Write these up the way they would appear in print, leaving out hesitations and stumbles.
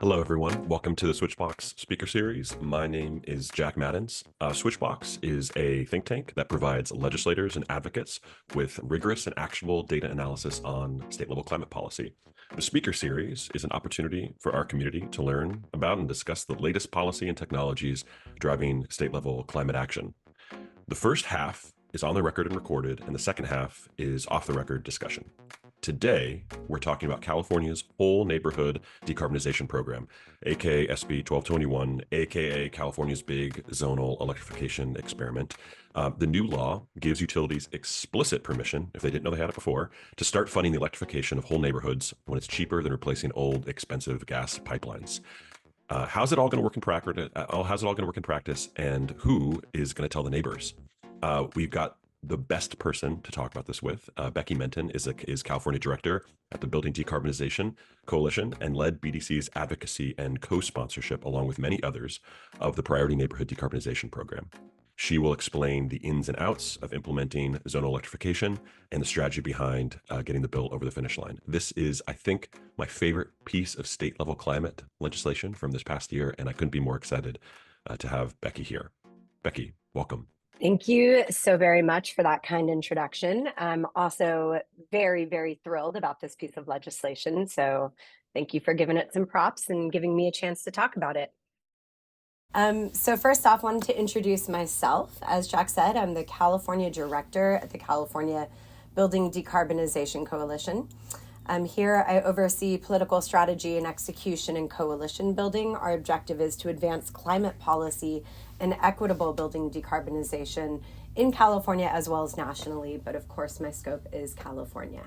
Hello, everyone. Welcome to the Switchbox speaker series. My name is Jack Maddens. Switchbox is a think tank that provides legislators and advocates with rigorous and actionable data analysis on state level climate policy. The speaker series is an opportunity for our community to learn about and discuss the latest policy and technologies driving state level climate action. The first half is on the record and recorded, and the second half is off the record discussion. Today, we're talking about California's whole neighborhood decarbonization program, aka SB 1221, aka California's big zonal electrification experiment. The new law gives utilities explicit permission, if they didn't know they had it before, to start funding the electrification of whole neighborhoods when it's cheaper than replacing old, expensive gas pipelines. How's it all going to work in practice? How's it all going to work in practice? And who is going to tell the neighbors? We've got the best person to talk about this with. Becky Menten is California director at the Building Decarbonization Coalition and led BDC's advocacy and co-sponsorship, along with many others, of the Priority Neighborhood Decarbonization Program. She will explain the ins and outs of implementing zonal electrification and the strategy behind getting the bill over the finish line. This is, I think, my favorite piece of state level climate legislation from this past year, and I couldn't be more excited to have Becky here. Becky, welcome. Thank you so very much for that kind introduction. I'm also very, very thrilled about this piece of legislation. So thank you for giving it some props and giving me a chance to talk about it. So first off, I wanted to introduce myself. As Jack said, I'm the California director at the California Building Decarbonization Coalition. Here I oversee political strategy and execution and coalition building. Our objective is to advance climate policy and equitable building decarbonization in California as well as nationally, but of course my scope is California.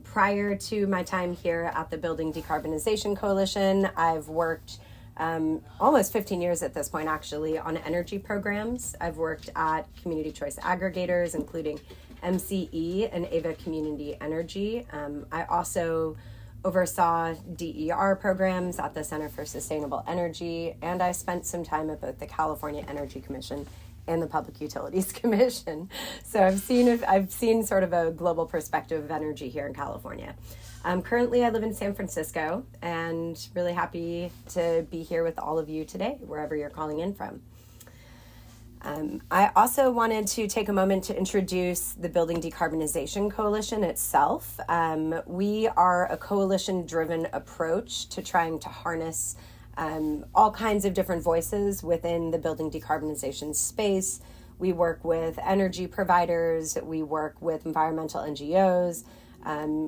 Prior to my time here at the Building Decarbonization Coalition, I've worked almost 15 years at this point actually on energy programs. I've worked at community choice aggregators, including MCE and Ava Community Energy. I also oversaw DER programs at the Center for Sustainable Energy, and I spent some time at both the California Energy Commission and the Public Utilities Commission. So I've seen sort of a global perspective of energy here in California. Currently, I live in San Francisco and really happy to be here with all of you today, wherever you're calling in from. I also wanted to take a moment to introduce the Building Decarbonization Coalition itself. We are a coalition-driven approach to trying to harness all kinds of different voices within the building decarbonization space. We work with energy providers, we work with environmental NGOs,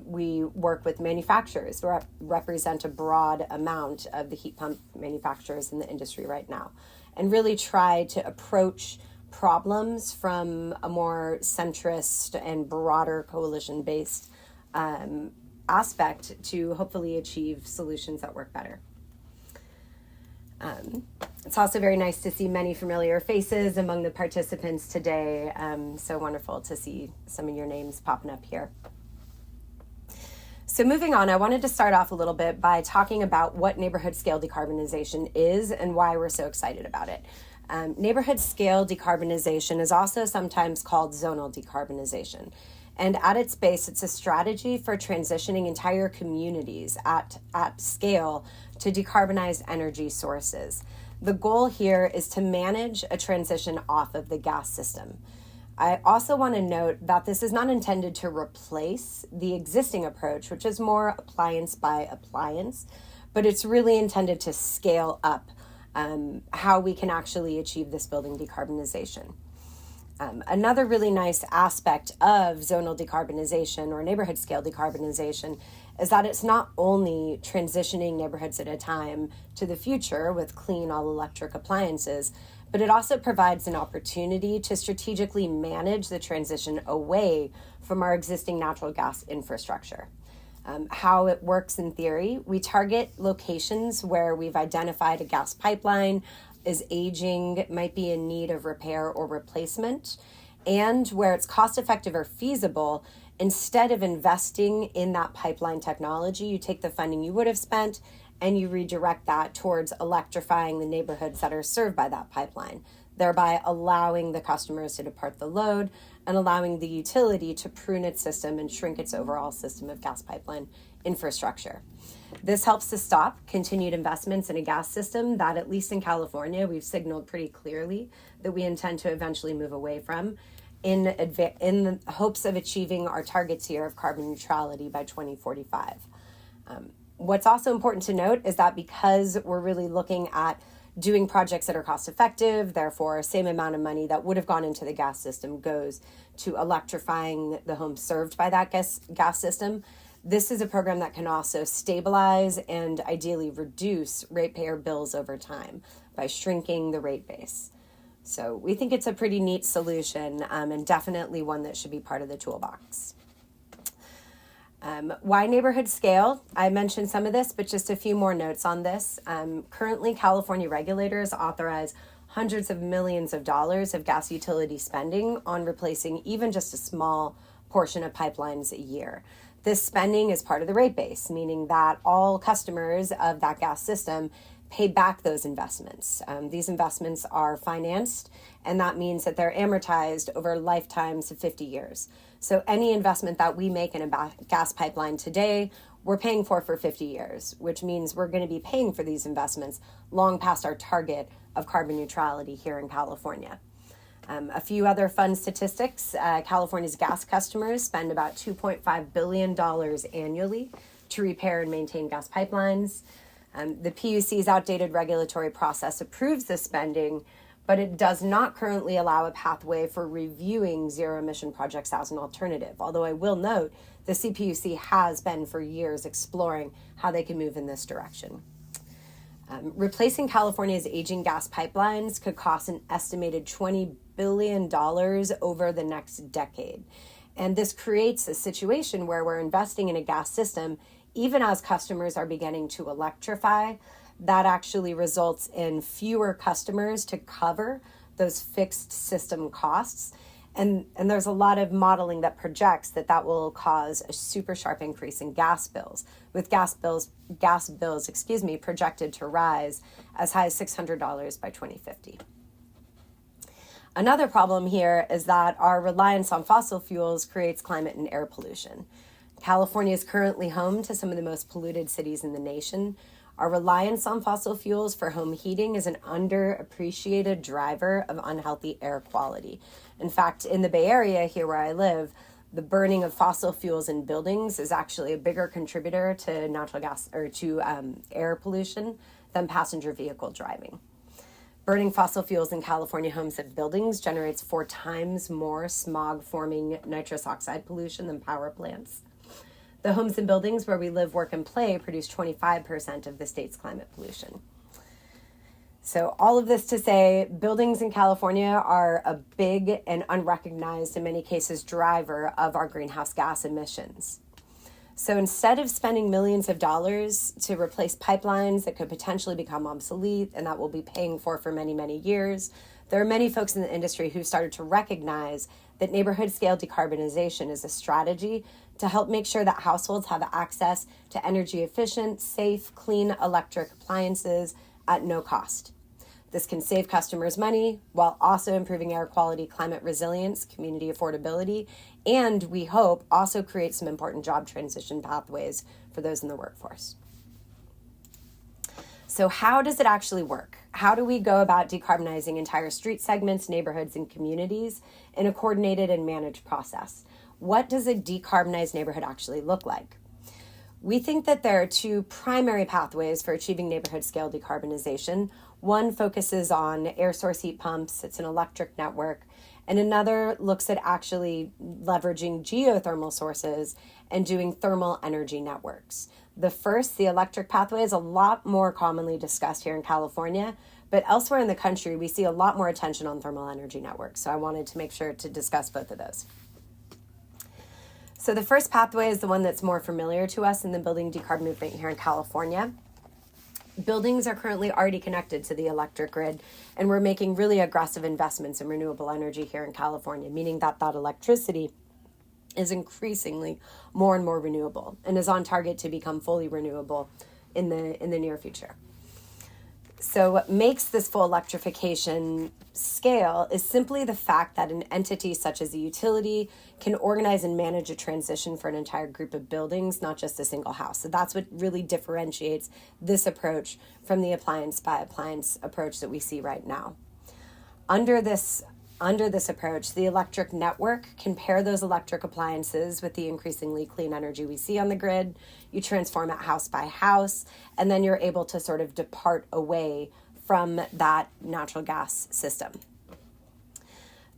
we work with manufacturers who represent a broad amount of the heat pump manufacturers in the industry right now, and really try to approach problems from a more centrist and broader coalition-based aspect to hopefully achieve solutions that work better. It's also very nice to see many familiar faces among the participants today. So wonderful to see some of your names popping up here. So moving on, I wanted to start off a little bit by talking about what neighborhood scale decarbonization is and why we're so excited about it. Neighborhood scale decarbonization is also sometimes called zonal decarbonization. And at its base, it's a strategy for transitioning entire communities at scale to decarbonize energy sources. The goal here is to manage a transition off of the gas system. I also want to note that this is not intended to replace the existing approach, which is more appliance by appliance, but it's really intended to scale up how we can actually achieve this building decarbonization. Another really nice aspect of zonal decarbonization or neighborhood scale decarbonization is that it's not only transitioning neighborhoods at a time to the future with clean all electric appliances, but it also provides an opportunity to strategically manage the transition away from our existing natural gas infrastructure. How it works in theory, we target locations where we've identified a gas pipeline is aging, might be in need of repair or replacement, and where it's cost effective or feasible. Instead of investing in that pipeline technology, you take the funding you would have spent and you redirect that towards electrifying the neighborhoods that are served by that pipeline, thereby allowing the customers to depart the load and allowing the utility to prune its system and shrink its overall system of gas pipeline infrastructure. This helps to stop continued investments in a gas system that, at least in California, we've signaled pretty clearly that we intend to eventually move away from in the hopes of achieving our targets here of carbon neutrality by 2045. What's also important to note is that because we're really looking at doing projects that are cost effective, therefore same amount of money that would have gone into the gas system goes to electrifying the homes served by that gas system. This is a program that can also stabilize and ideally reduce ratepayer bills over time by shrinking the rate base. So we think it's a pretty neat solution, and definitely one that should be part of the toolbox. Why neighborhood scale? I mentioned some of this, but just a few more notes on this. Currently, California regulators authorize hundreds of millions of dollars of gas utility spending on replacing even just a small portion of pipelines a year. This spending is part of the rate base, meaning that all customers of that gas system pay back those investments. These investments are financed, and that means that they're amortized over lifetimes of 50 years. So any investment that we make in a gas pipeline today, we're paying for 50 years, which means we're going to be paying for these investments long past our target of carbon neutrality here in California. A few other fun statistics. California's gas customers spend about $2.5 billion annually to repair and maintain gas pipelines. The PUC's outdated regulatory process approves this spending, but it does not currently allow a pathway for reviewing zero-emission projects as an alternative. Although I will note, the CPUC has been for years exploring how they can move in this direction. Replacing California's aging gas pipelines could cost an estimated $20 billion over the next decade. And this creates a situation where we're investing in a gas system, even as customers are beginning to electrify. That actually results in fewer customers to cover those fixed system costs. And there's a lot of modeling that projects that will cause a super sharp increase in gas bills, with gas bills, projected to rise as high as $600 by 2050. Another problem here is that our reliance on fossil fuels creates climate and air pollution. California is currently home to some of the most polluted cities in the nation. Our reliance on fossil fuels for home heating is an underappreciated driver of unhealthy air quality. In fact, in the Bay Area, here where I live, the burning of fossil fuels in buildings is actually a bigger contributor to natural gas or to air pollution than passenger vehicle driving. Burning fossil fuels in California homes and buildings generates 4 times more smog-forming nitrous oxide pollution than power plants. The homes and buildings where we live, work, and play produce 25% of the state's climate pollution. So all of this to say, buildings in California are a big and unrecognized, in many cases, driver of our greenhouse gas emissions. So instead of spending millions of dollars to replace pipelines that could potentially become obsolete and that we'll be paying for many, many years, there are many folks in the industry who started to recognize that neighborhood scale decarbonization is a strategy to help make sure that households have access to energy efficient, safe, clean electric appliances at no cost. This can save customers money while also improving air quality, climate resilience, community affordability, and we hope also create some important job transition pathways for those in the workforce. So how does it actually work? How do we go about decarbonizing entire street segments, neighborhoods, and communities in a coordinated and managed process? What does a decarbonized neighborhood actually look like? We think that there are 2 primary pathways for achieving neighborhood scale decarbonization. One focuses on air source heat pumps, it's an electric network, and another looks at actually leveraging geothermal sources and doing thermal energy networks. The first, the electric pathway, is a lot more commonly discussed here in California, but elsewhere in the country, we see a lot more attention on thermal energy networks. So I wanted to make sure to discuss both of those. So the first pathway is the one that's more familiar to us in the building decarb movement here in California. Buildings are currently already connected to the electric grid, and we're making really aggressive investments in renewable energy here in California, meaning that electricity is increasingly more and more renewable and is on target to become fully renewable in the near future. So what makes this full electrification scale is simply the fact that an entity such as a utility can organize and manage a transition for an entire group of buildings, not just a single house. So that's what really differentiates this approach from the appliance by appliance approach that we see right now. Under this approach, the electric network can pair those electric appliances with the increasingly clean energy we see on the grid. You transform it house by house, and then you're able to sort of depart away from that natural gas system.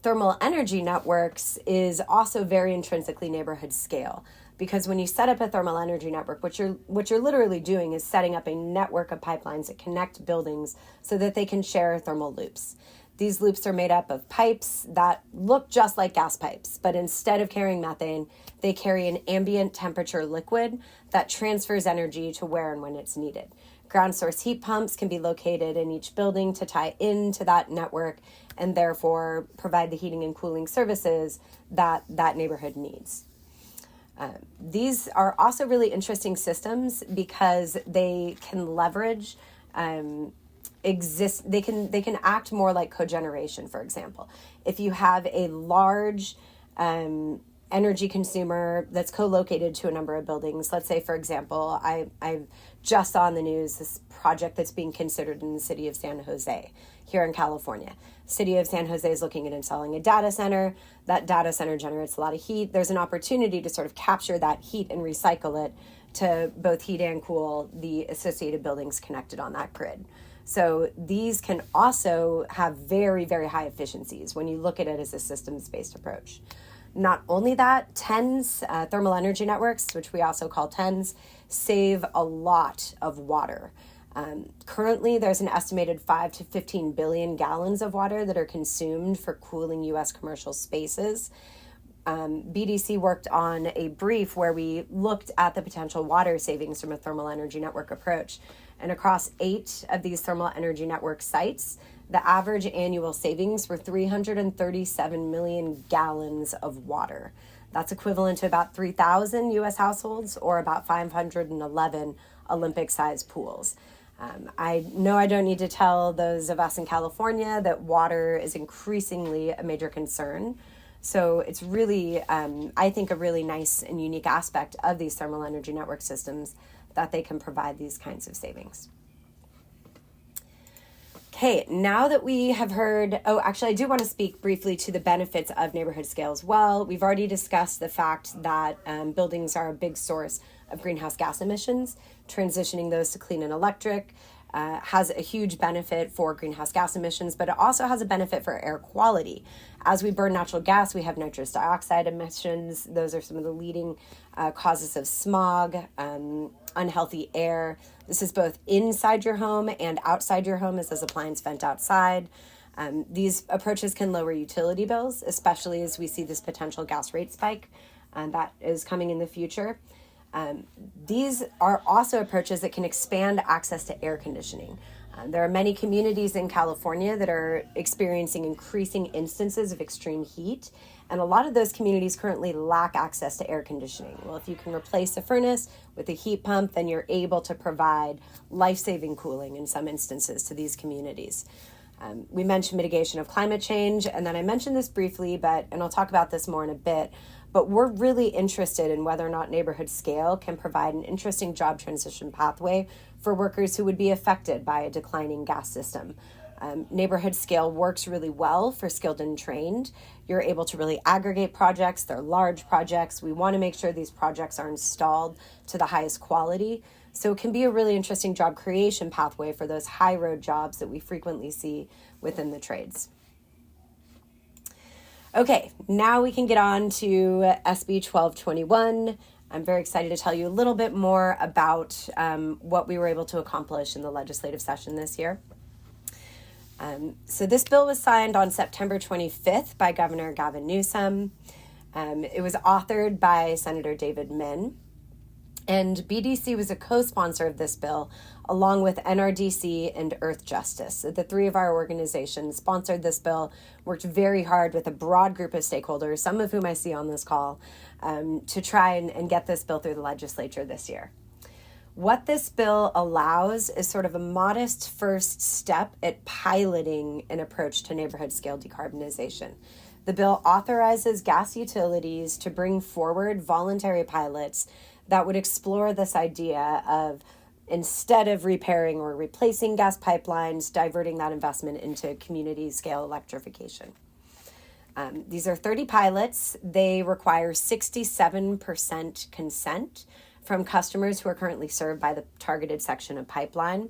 Thermal energy networks is also very intrinsically neighborhood scale, because when you set up a thermal energy network, what you're literally doing is setting up a network of pipelines that connect buildings so that they can share thermal loops. These loops are made up of pipes that look just like gas pipes, but instead of carrying methane, they carry an ambient temperature liquid that transfers energy to where and when it's needed. Ground source heat pumps can be located in each building to tie into that network and therefore provide the heating and cooling services that that neighborhood needs. These are also really interesting systems because they can leverage they can act more like cogeneration, for example. If you have a large energy consumer that's co-located to a number of buildings, let's say, for example, I just saw on the news this project that's being considered in the city of San Jose here in California. City of San Jose is looking at installing a data center. That data center generates a lot of heat. There's an opportunity to sort of capture that heat and recycle it to both heat and cool the associated buildings connected on that grid. So these can also have very, very high efficiencies when you look at it as a systems-based approach. Not only that, TENS, thermal energy networks, which we also call TENS, save a lot of water. Currently, there's an estimated 5 to 15 billion gallons of water that are consumed for cooling U.S. commercial spaces. BDC worked on a brief where we looked at the potential water savings from a thermal energy network approach. And across 8 of these thermal energy network sites, the average annual savings were 337 million gallons of water. That's equivalent to about 3,000 U.S. households or about 511 Olympic-sized pools. I know I don't need to tell those of us in California that water is increasingly a major concern. So it's really, I think, a really nice and unique aspect of these thermal energy network systems that they can provide these kinds of savings. Okay, now that we have heard, actually, I do want to speak briefly to the benefits of neighborhood scale as well. We've already discussed the fact that buildings are a big source of greenhouse gas emissions. Transitioning those to clean and electric has a huge benefit for greenhouse gas emissions, but it also has a benefit for air quality. As we burn natural gas, we have nitrous dioxide emissions. Those are some of the leading causes of smog, unhealthy air. This is both inside your home and outside your home as those appliances vent outside. These approaches can lower utility bills, especially as we see this potential gas rate spike that is coming in the future. These are also approaches that can expand access to air conditioning. There are many communities in California that are experiencing increasing instances of extreme heat, and a lot of those communities currently lack access to air conditioning. Well, if you can replace a furnace with a heat pump, then you're able to provide life-saving cooling in some instances to these communities. We mentioned mitigation of climate change, and then I mentioned this briefly, and I'll talk about this more in a bit, but we're really interested in whether or not neighborhood scale can provide an interesting job transition pathway for workers who would be affected by a declining gas system. Neighborhood scale works really well for skilled and trained. You're able to really aggregate projects. They're large projects. We want to make sure these projects are installed to the highest quality. So it can be a really interesting job creation pathway for those high road jobs that we frequently see within the trades. Okay, now we can get on to SB 1221. I'm very excited to tell you a little bit more about what we were able to accomplish in the legislative session this year. So this bill was signed on September 25th by Governor Gavin Newsom. It was authored by Senator David Min. And BDC was a co-sponsor of this bill, along with NRDC and Earth Justice. So the three of our organizations sponsored this bill, worked very hard with a broad group of stakeholders, some of whom I see on this call, to try and get this bill through the legislature this year. What this bill allows is sort of a modest first step at piloting an approach to neighborhood scale decarbonization. The bill authorizes gas utilities to bring forward voluntary pilots that would explore this idea of, instead of repairing or replacing gas pipelines, diverting that investment into community scale electrification. These are 30 pilots. They require 67% consent from customers who are currently served by the targeted section of pipeline.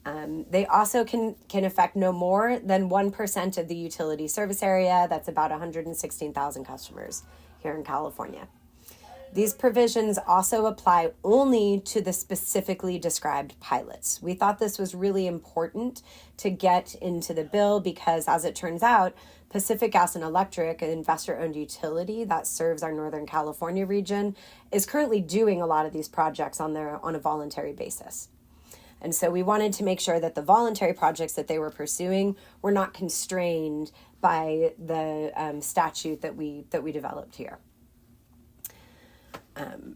They also can affect no more than 1% of the utility service area. That's about 116,000 customers here in California. These provisions also apply only to the specifically described pilots. We thought this was really important to get into the bill because, as it turns out, Pacific Gas and Electric, an investor-owned utility that serves our Northern California region, is currently doing a lot of these projects on a voluntary basis. And so we wanted to make sure that the voluntary projects that they were pursuing were not constrained by the statute that we developed here.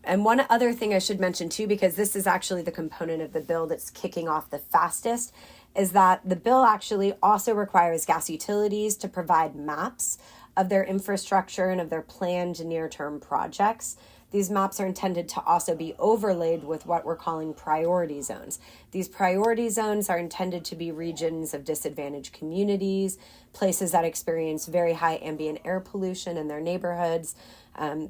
And one other thing I should mention too, because this is actually the component of the bill that's kicking off the fastest, is that the bill actually also requires gas utilities to provide maps of their infrastructure and of their planned near-term projects. These maps are intended to also be overlaid with what we're calling priority zones. These priority zones are intended to be regions of disadvantaged communities, places that experience very high ambient air pollution in their neighborhoods,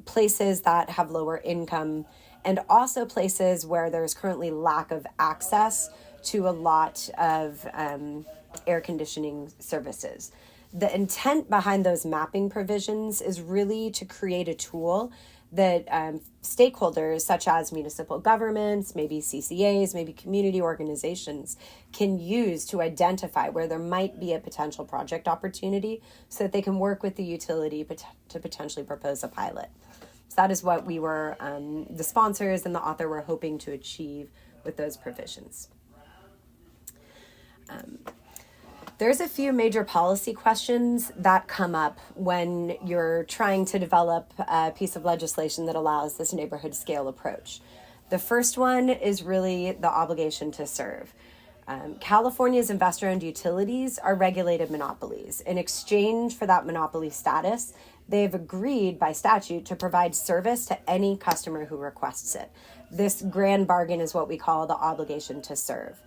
places that have lower income, and also places where there's currently lack of access to a lot of air conditioning services. The intent behind those mapping provisions is really to create a tool that stakeholders such as municipal governments, maybe CCAs, maybe community organizations can use to identify where there might be a potential project opportunity so that they can work with the utility to potentially propose a pilot. So that is what we were, the sponsors and the author were hoping to achieve with those provisions. There's a few major policy questions that come up when you're trying to develop a piece of legislation that allows this neighborhood scale approach. The first one is really the obligation to serve. California's investor-owned utilities are regulated monopolies. In exchange for that monopoly status, they've agreed by statute to provide service to any customer who requests it. This grand bargain is what we call the obligation to serve.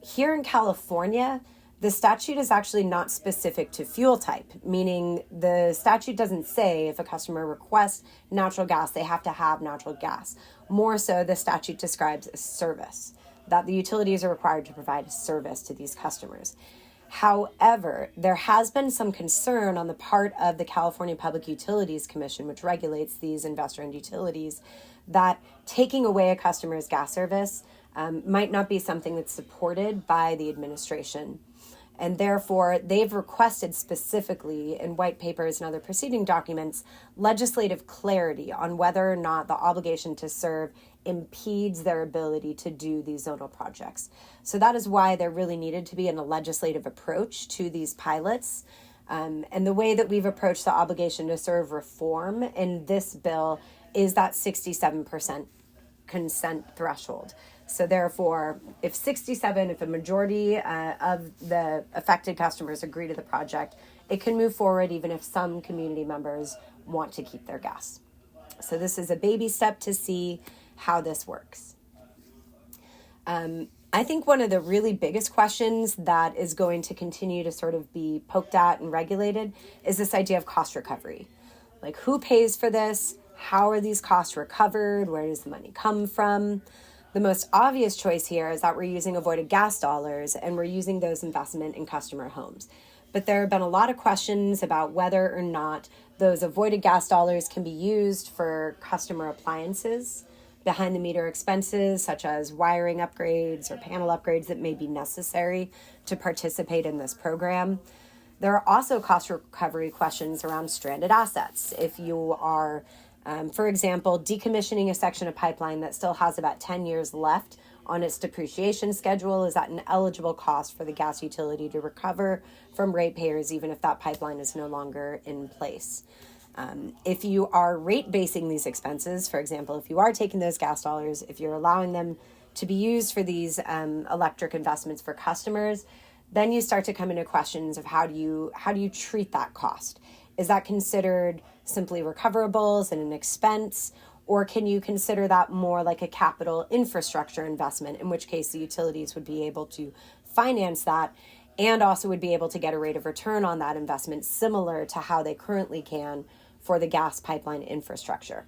Here in California, the statute is actually not specific to fuel type, meaning the statute doesn't say if a customer requests natural gas, they have to have natural gas. More so, the statute describes a service, that the utilities are required to provide a service to these customers. However, there has been some concern on the part of the California Public Utilities Commission, which regulates these investor-owned utilities, that taking away a customer's gas service might not be something that's supported by the administration. And therefore, they've requested specifically in white papers and other proceeding documents legislative clarity on whether or not the obligation to serve impedes their ability to do these zonal projects. So that is why there really needed to be a legislative approach to these pilots. And the way that we've approached the obligation to serve reform in this bill is that 67% consent threshold. So therefore, if a majority of the affected customers agree to the project, it can move forward even if some community members want to keep their gas. So this is a baby step to see how this works. I think one of the really biggest questions that is going to continue to sort of be poked at and regulated is this idea of cost recovery. Like, who pays for this? How are these costs recovered? Where does the money come from? The most obvious choice here is that we're using avoided gas dollars and we're using those investment in customer homes. But there have been a lot of questions about whether or not those avoided gas dollars can be used for customer appliances, behind the meter expenses such as wiring upgrades or panel upgrades that may be necessary to participate in this program. There are also cost recovery questions around stranded assets. If you are for example, decommissioning a section of pipeline that still has about 10 years left on its depreciation schedule, is that an eligible cost for the gas utility to recover from ratepayers, even if that pipeline is no longer in place? If you are rate basing these expenses, for example, if you are taking those gas dollars, if you're allowing them to be used for these electric investments for customers, then you start to come into questions of how do you treat that cost? Is that considered simply recoverables and an expense, or can you consider that more like a capital infrastructure investment, in which case the utilities would be able to finance that and also would be able to get a rate of return on that investment similar to how they currently can for the gas pipeline infrastructure?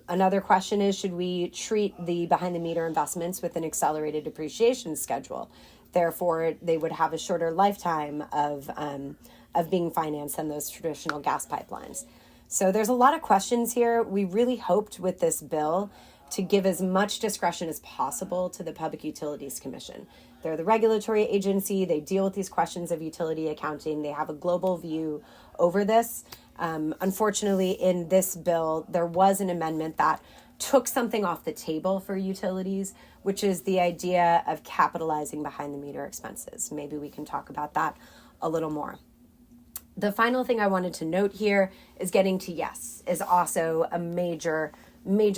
Another question is, should we treat the behind the meter investments with an accelerated depreciation schedule? Therefore, they would have a shorter lifetime of being financed than those traditional gas pipelines. So there's a lot of questions here. We really hoped with this bill to give as much discretion as possible to the Public Utilities Commission. They're the regulatory agency. They deal with these questions of utility accounting. They have a global view over this. Unfortunately, in this bill, there was an amendment that took something off the table for utilities, which is the idea of capitalizing behind the meter expenses. Maybe we can talk about that a little more. The final thing I wanted to note here is getting to yes is also a major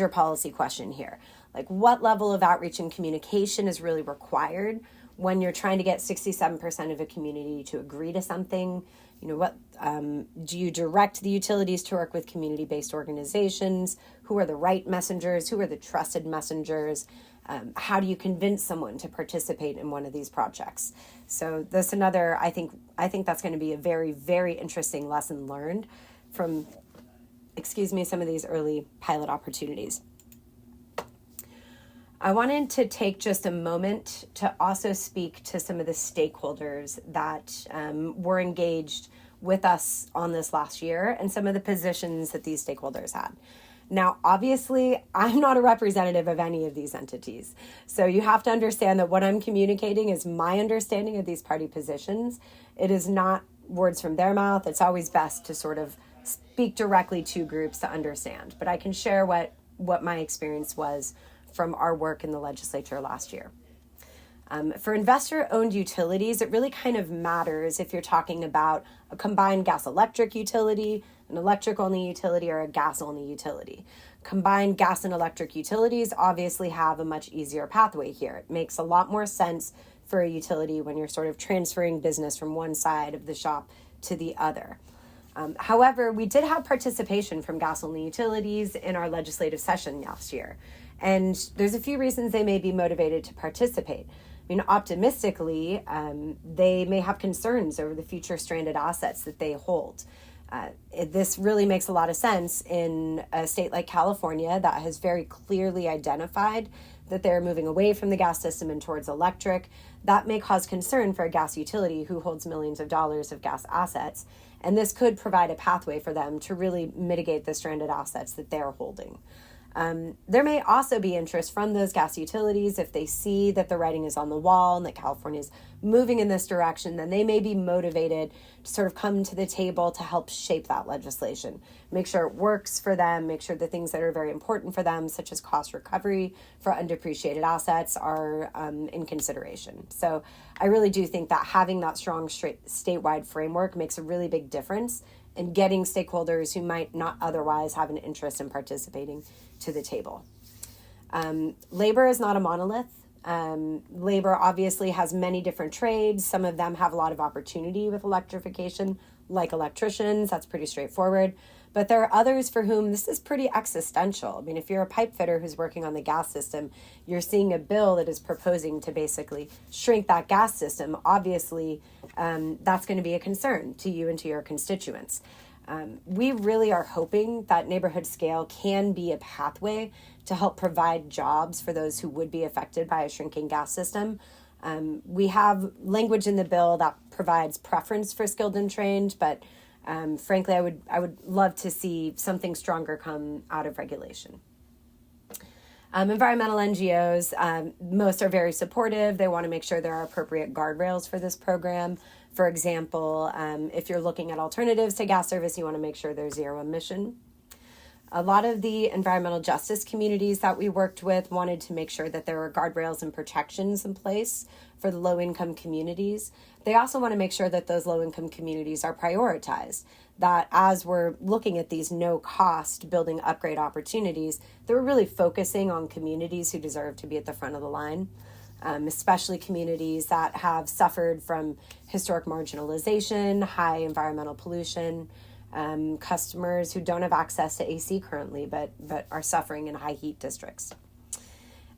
policy question here. Like, what level of outreach and communication is really required when you're trying to get 67% of a community to agree to something? You know, what do you direct the utilities to work with community-based organizations? Who are the right messengers? Who are the trusted messengers? How do you convince someone to participate in one of these projects? So that's another, I think that's going to be a very, very interesting lesson learned from, some of these early pilot opportunities. I wanted to take just a moment to also speak to some of the stakeholders that were engaged with us on this last year and some of the positions that these stakeholders had. Now, obviously, I'm not a representative of any of these entities. So you have to understand that what I'm communicating is my understanding of these party positions. It is not words from their mouth. It's always best to sort of speak directly to groups to understand. But I can share what my experience was from our work in the legislature last year. For investor-owned utilities, it really kind of matters if you're talking about a combined gas-electric utility, an electric-only utility, or a gas-only utility. Combined gas and electric utilities obviously have a much easier pathway here. It makes a lot more sense for a utility when you're sort of transferring business from one side of the shop to the other. However, we did have participation from gas-only utilities in our legislative session last year. And there's a few reasons they may be motivated to participate. I mean, optimistically, they may have concerns over the future stranded assets that they hold. This really makes a lot of sense in a state like California that has very clearly identified that they're moving away from the gas system and towards electric. That may cause concern for a gas utility who holds millions of dollars of gas assets. And this could provide a pathway for them to really mitigate the stranded assets that they're holding. There may also be interest from those gas utilities if they see that the writing is on the wall and that California is moving in this direction, then they may be motivated to sort of come to the table to help shape that legislation. Make sure it works for them, make sure the things that are very important for them, such as cost recovery for undepreciated assets, are in consideration. So I really do think that having that strong statewide framework makes a really big difference in getting stakeholders who might not otherwise have an interest in participating to the table. Labor is not a monolith. Labor obviously has many different trades. Some of them have a lot of opportunity with electrification, like electricians. That's pretty straightforward. But there are others for whom this is pretty existential. I mean, if you're a pipe fitter who's working on the gas system, you're seeing a bill that is proposing to basically shrink that gas system. Obviously, that's going to be a concern to you and to your constituents. We really are hoping that neighborhood scale can be a pathway to help provide jobs for those who would be affected by a shrinking gas system. We have language in the bill that provides preference for skilled and trained, but frankly, I would love to see something stronger come out of regulation. Environmental NGOs, most are very supportive. They want to make sure there are appropriate guardrails for this program. For example, if you're looking at alternatives to gas service, you want to make sure they're zero emission. A lot of the environmental justice communities that we worked with wanted to make sure that there were guardrails and protections in place for the low-income communities. They also want to make sure that those low-income communities are prioritized, that as we're looking at these no-cost building upgrade opportunities, that we're really focusing on communities who deserve to be at the front of the line, especially communities that have suffered from historic marginalization, high environmental pollution, customers who don't have access to AC currently, but are suffering in high heat districts.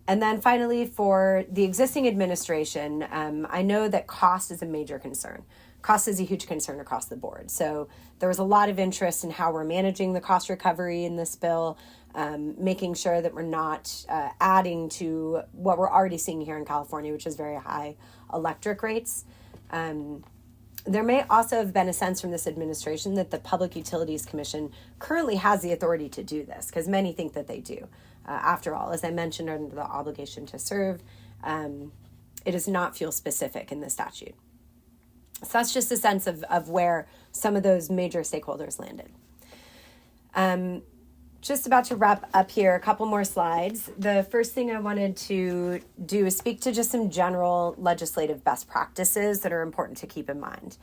And then finally, for the existing administration, I know that cost is a major concern. Cost is a huge concern across the board. So there was a lot of interest in how we're managing the cost recovery in this bill, making sure that we're not adding to what we're already seeing here in California, which is very high electric rates. There may also have been a sense from this administration that the Public Utilities Commission currently has the authority to do this, because many think that they do. After all, as I mentioned under the obligation to serve, it is not fuel specific in the statute. So that's just a sense of where some of those major stakeholders landed. Just about to wrap up here, a couple more slides. The first thing I wanted to do is speak to just some general legislative best practices that are important to keep in mind.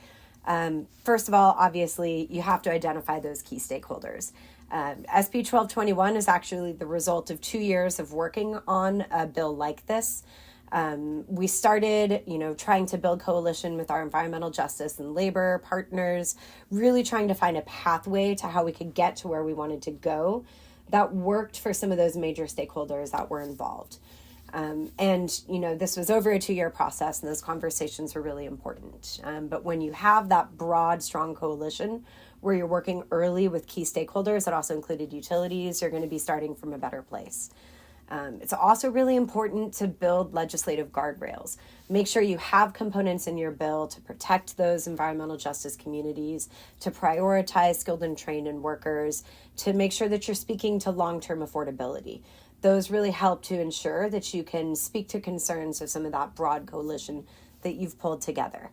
First of all, obviously, you have to identify those key stakeholders. SB 1221 is actually the result of 2 years of working on a bill like this. We started, trying to build coalition with our environmental justice and labor partners, really trying to find a pathway to how we could get to where we wanted to go that worked for some of those major stakeholders that were involved. This was over a 2-year process, and those conversations were really important. But when you have that broad, strong coalition where you're working early with key stakeholders that also included utilities, you're going to be starting from a better place. It's also really important to build legislative guardrails. Make sure you have components in your bill to protect those environmental justice communities, to prioritize skilled and trained workers, to make sure that you're speaking to long-term affordability. Those really help to ensure that you can speak to concerns of some of that broad coalition that you've pulled together.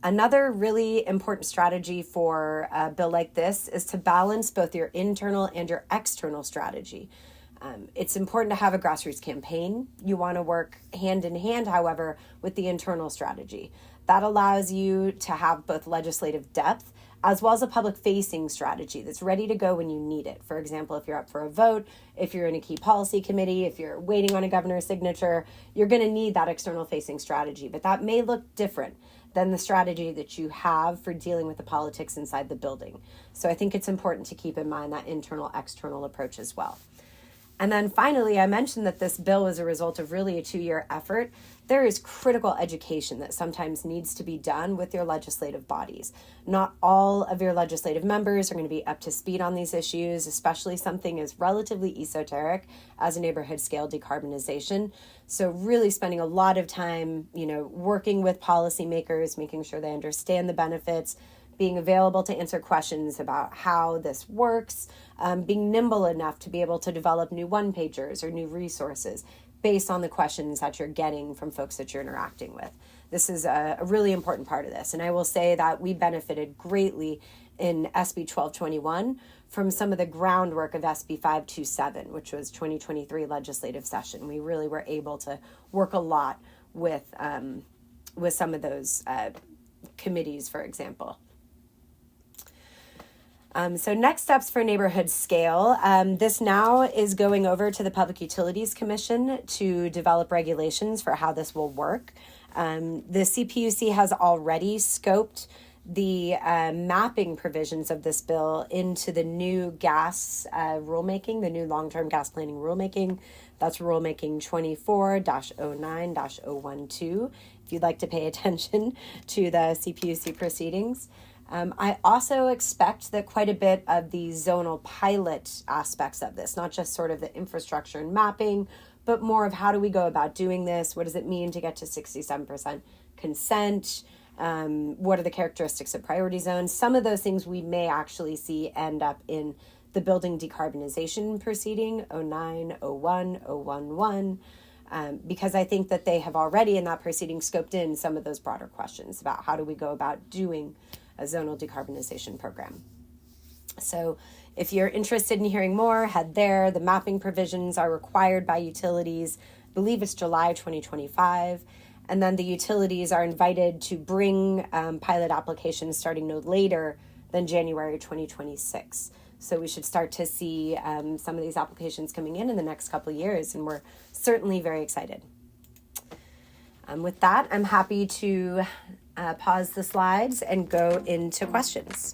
Another really important strategy for a bill like this is to balance both your internal and your external strategy. It's important to have a grassroots campaign. You want to work hand in hand, however, with the internal strategy. That allows you to have both legislative depth as well as a public-facing strategy that's ready to go when you need it. For example, if you're up for a vote, if you're in a key policy committee, if you're waiting on a governor's signature, you're going to need that external-facing strategy. But that may look different than the strategy that you have for dealing with the politics inside the building. So I think it's important to keep in mind that internal-external approach as well. And then finally, I mentioned that this bill was a result of really a 2-year effort. There is critical education that sometimes needs to be done with your legislative bodies. Not all of your legislative members are going to be up to speed on these issues, especially something as relatively esoteric as a neighborhood scale decarbonization. So really spending a lot of time, working with policymakers, making sure they understand the benefits, being available to answer questions about how this works, being nimble enough to be able to develop new one-pagers or new resources based on the questions that you're getting from folks that you're interacting with. This is a really important part of this. And I will say that we benefited greatly in SB 1221 from some of the groundwork of SB 527, which was 2023 legislative session. We really were able to work a lot with some of those committees, for example. So next steps for neighborhood scale. This now is going over to the Public Utilities Commission to develop regulations for how this will work. The CPUC has already scoped the mapping provisions of this bill into the new gas rulemaking, the new long-term gas planning rulemaking. That's rulemaking 24-09-012, if you'd like to pay attention to the CPUC proceedings. I also expect that quite a bit of the zonal pilot aspects of this, not just sort of the infrastructure and mapping, but more of how do we go about doing this? What does it mean to get to 67% consent? What are the characteristics of priority zones? Some of those things we may actually see end up in the building decarbonization proceeding, 09, 01, 011, because I think that they have already in that proceeding scoped in some of those broader questions about how do we go about doing a zonal decarbonization program. So If you're interested in hearing more, head there. The mapping provisions are required by utilities. I believe it's July 2025. And then the utilities are invited to bring pilot applications starting no later than January 2026. So we should start to see some of these applications coming in the next couple of years, and we're certainly very excited. With that, I'm happy to pause the slides and go into questions.